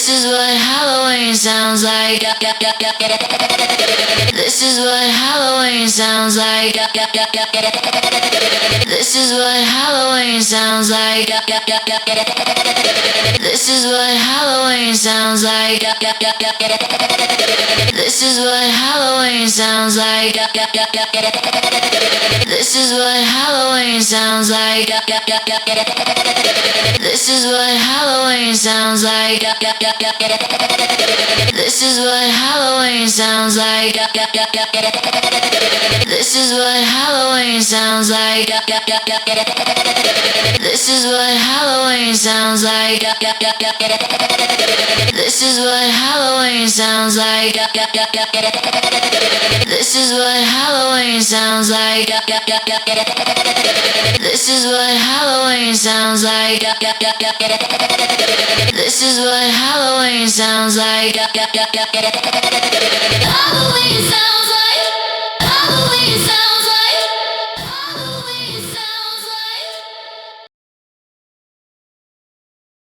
This is what Halloween sounds like. This is what Halloween sounds like. This is what Halloween sounds like. This is what Halloween sounds like. This is what Halloween sounds like. This is what Halloween sounds like. This is what Halloween sounds like. This is what Halloween sounds like. This is what Halloween sounds like. This is what Halloween sounds like. This is what Halloween sounds like. This is what Halloween sounds like. This is what Halloween sounds like. This is what Halloween sounds like. Halloween.